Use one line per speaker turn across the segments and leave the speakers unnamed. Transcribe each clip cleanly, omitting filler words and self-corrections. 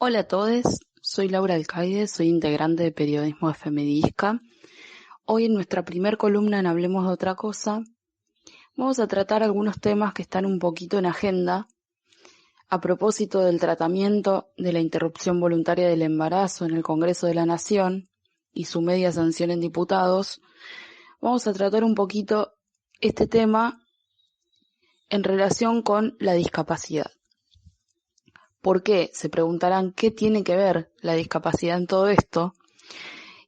Hola a todos, soy Laura Alcaide, soy integrante de Periodismo Efemidisca. Hoy en nuestra primer columna en Hablemos de otra cosa, vamos a tratar algunos temas que están un poquito en agenda a propósito del tratamiento de la interrupción voluntaria del embarazo en el Congreso de la Nación y su media sanción en diputados. Vamos a tratar un poquito este tema en relación con la discapacidad. ¿Por qué? Se preguntarán qué tiene que ver la discapacidad en todo esto.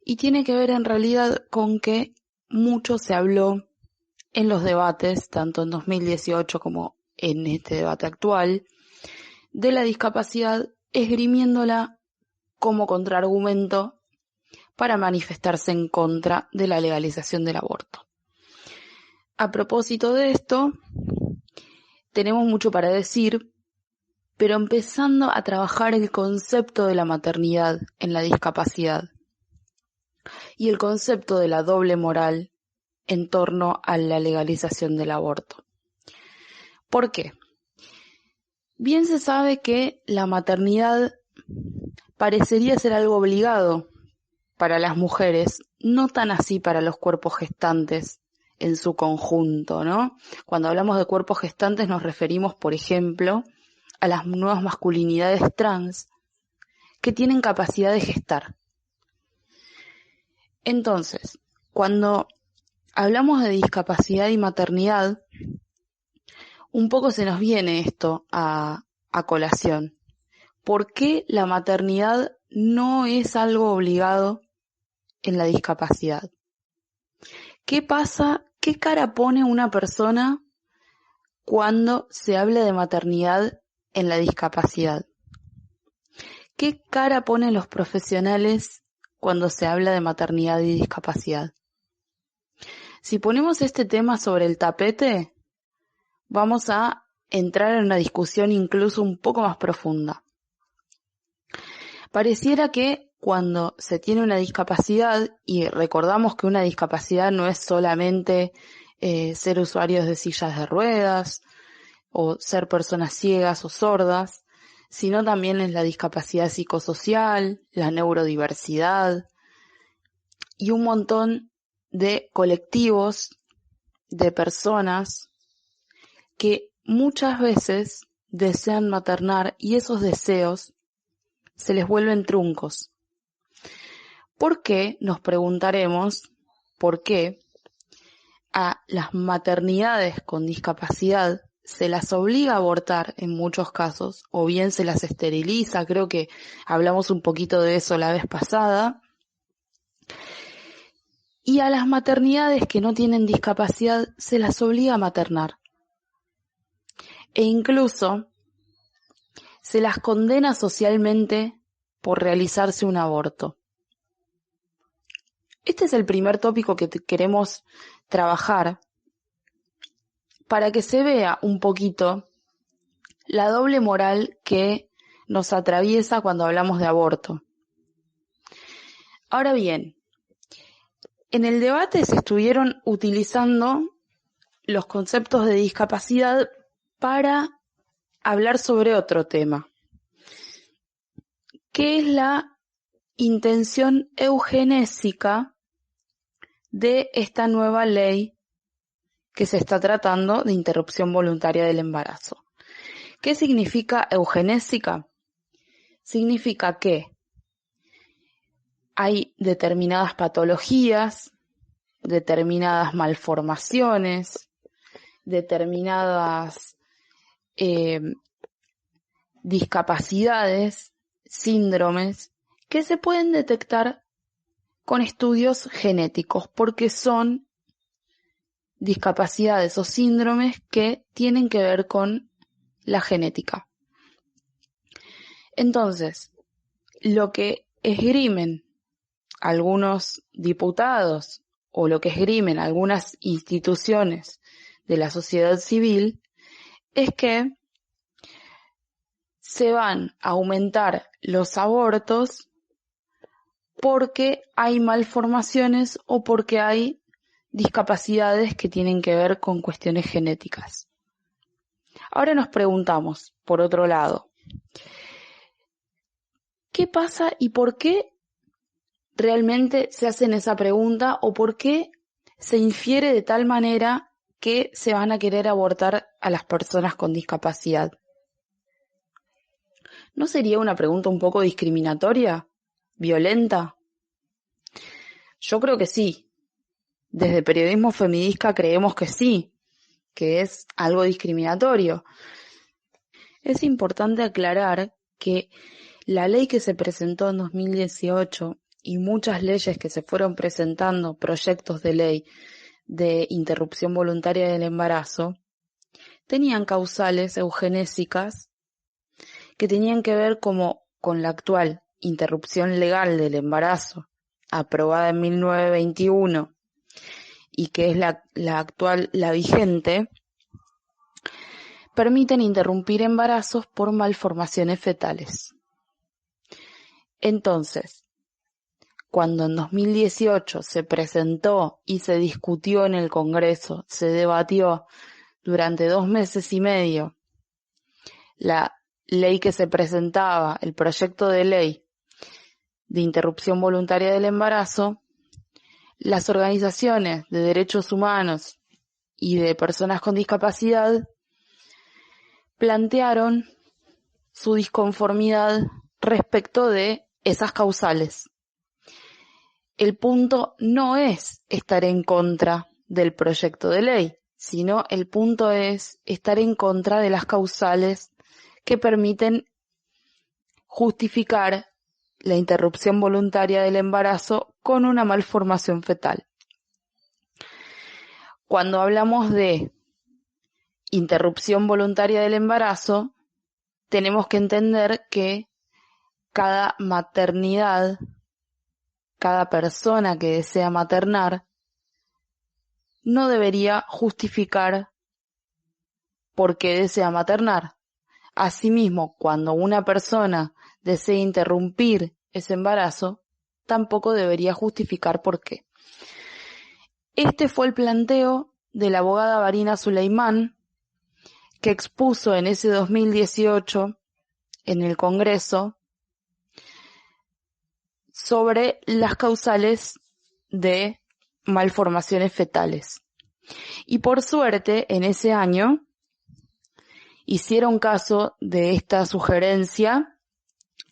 Y tiene que ver en realidad con que mucho se habló en los debates, tanto en 2018 como en este debate actual, de la discapacidad, esgrimiéndola como contraargumento para manifestarse en contra de la legalización del aborto. A propósito de esto, tenemos mucho para decir, pero empezando a trabajar el concepto de la maternidad en la discapacidad y el concepto de la doble moral en torno a la legalización del aborto. ¿Por qué? Bien se sabe que la maternidad parecería ser algo obligado para las mujeres, no tan así para los cuerpos gestantes en su conjunto, ¿no? Cuando hablamos de cuerpos gestantes nos referimos, por ejemplo, a las nuevas masculinidades trans que tienen capacidad de gestar. Entonces, cuando hablamos de discapacidad y maternidad, un poco se nos viene esto a colación. ¿Por qué la maternidad no es algo obligado en la discapacidad? ¿Qué pasa? ¿Qué cara pone una persona cuando se habla de maternidad en la discapacidad? ¿Qué cara ponen los profesionales cuando se habla de maternidad y discapacidad? Si ponemos este tema sobre el tapete, vamos a entrar en una discusión incluso un poco más profunda. Pareciera que cuando se tiene una discapacidad, y recordamos que una discapacidad no es solamente ser usuarios de sillas de ruedas o ser personas ciegas o sordas, sino también es la discapacidad psicosocial, la neurodiversidad y un montón de colectivos de personas que muchas veces desean maternar y esos deseos se les vuelven truncos. ¿Por qué? Nos preguntaremos por qué a las maternidades con discapacidad se las obliga a abortar en muchos casos, o bien se las esteriliza, creo que hablamos un poquito de eso la vez pasada, y a las maternidades que no tienen discapacidad se las obliga a maternar. E incluso se las condena socialmente por realizarse un aborto. Este es el primer tópico que queremos trabajar para que se vea un poquito la doble moral que nos atraviesa cuando hablamos de aborto. Ahora bien, en el debate se estuvieron utilizando los conceptos de discapacidad para hablar sobre otro tema, que es la intención eugenésica de esta nueva ley que se está tratando de interrupción voluntaria del embarazo. ¿Qué significa eugenésica? Significa que hay determinadas patologías, determinadas malformaciones, determinadas discapacidades, síndromes, que se pueden detectar con estudios genéticos, porque son discapacidades o síndromes que tienen que ver con la genética. Entonces, lo que esgrimen algunos diputados o lo que esgrimen algunas instituciones de la sociedad civil es que se van a aumentar los abortos porque hay malformaciones o porque hay discapacidades que tienen que ver con cuestiones genéticas. Ahora nos preguntamos, por otro lado, ¿Qué pasa y por qué realmente se hacen esa pregunta o por qué se infiere de tal manera que se van a querer abortar a las personas con discapacidad? ¿No sería una pregunta un poco discriminatoria? ¿Violenta? Yo creo que sí. Desde Periodismo Feminista creemos que sí, que es algo discriminatorio. Es importante aclarar que la ley que se presentó en 2018 y muchas leyes que se fueron presentando, proyectos de ley de interrupción voluntaria del embarazo, tenían causales eugenésicas que tenían que ver como con la actual interrupción legal del embarazo, aprobada en 1921, y que es la actual, la vigente, permiten interrumpir embarazos por malformaciones fetales. Entonces, cuando en 2018 se presentó y se discutió en el Congreso, se debatió durante 2 meses y medio la ley que se presentaba, el proyecto de ley de interrupción voluntaria del embarazo, las organizaciones de derechos humanos y de personas con discapacidad plantearon su disconformidad respecto de esas causales. El punto no es estar en contra del proyecto de ley, sino el punto es estar en contra de las causales que permiten justificar la interrupción voluntaria del embarazo con una malformación fetal. Cuando hablamos de interrupción voluntaria del embarazo, tenemos que entender que cada maternidad, cada persona que desea maternar, no debería justificar por qué desea maternar. Asimismo, cuando una persona desea interrumpir ese embarazo, tampoco debería justificar por qué. Este fue el planteo de la abogada Varina Suleimán, que expuso en ese 2018 en el Congreso sobre las causales de malformaciones fetales. Y por suerte, en ese año, hicieron caso de esta sugerencia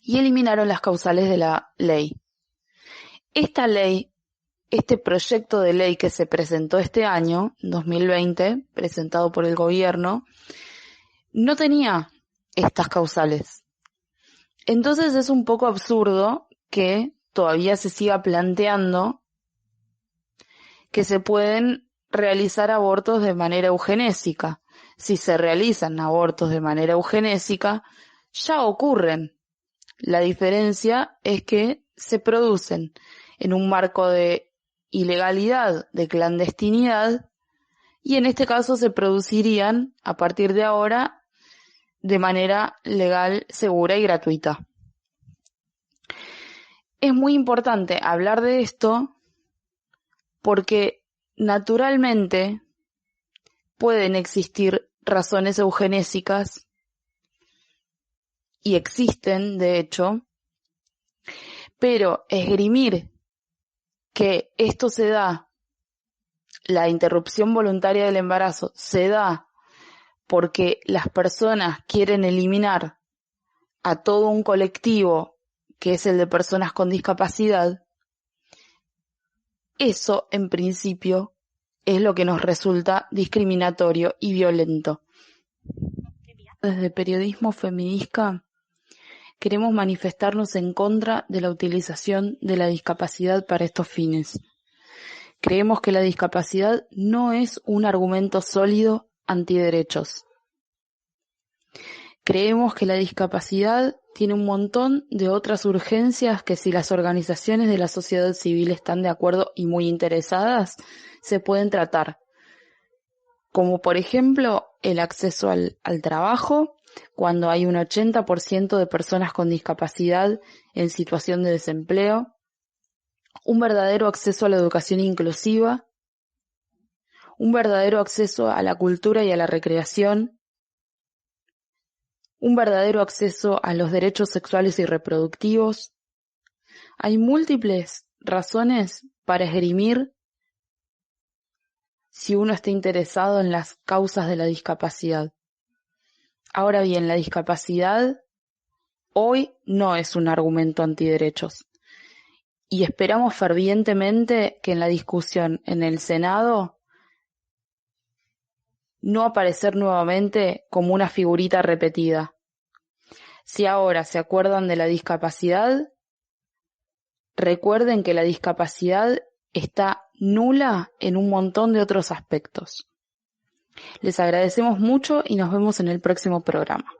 y eliminaron las causales de la ley. Esta ley, este proyecto de ley que se presentó este año, 2020, presentado por el gobierno, no tenía estas causales. Entonces es un poco absurdo que todavía se siga planteando que se pueden realizar abortos de manera eugenésica. Si se realizan abortos de manera eugenésica, ya ocurren. La diferencia es que se producen en un marco de ilegalidad, de clandestinidad, y en este caso se producirían, a partir de ahora, de manera legal, segura y gratuita. Es muy importante hablar de esto porque naturalmente pueden existir razones eugenésicas y existen, de hecho, pero esgrimir que esto se da, la interrupción voluntaria del embarazo se da porque las personas quieren eliminar a todo un colectivo que es el de personas con discapacidad, eso en principio es lo que nos resulta discriminatorio y violento. Desde Periodismo Feminista queremos manifestarnos en contra de la utilización de la discapacidad para estos fines. Creemos que la discapacidad no es un argumento sólido antiderechos. Creemos que la discapacidad tiene un montón de otras urgencias que, si las organizaciones de la sociedad civil están de acuerdo y muy interesadas, se pueden tratar. Como por ejemplo el acceso al trabajo, cuando hay un 80% de personas con discapacidad en situación de desempleo, un verdadero acceso a la educación inclusiva, un verdadero acceso a la cultura y a la recreación, un verdadero acceso a los derechos sexuales y reproductivos. Hay múltiples razones para esgrimir si uno está interesado en las causas de la discapacidad. Ahora bien, la discapacidad hoy no es un argumento antiderechos y esperamos fervientemente que en la discusión en el Senado no aparecer nuevamente como una figurita repetida. Si ahora se acuerdan de la discapacidad, recuerden que la discapacidad está nula en un montón de otros aspectos. Les agradecemos mucho y nos vemos en el próximo programa.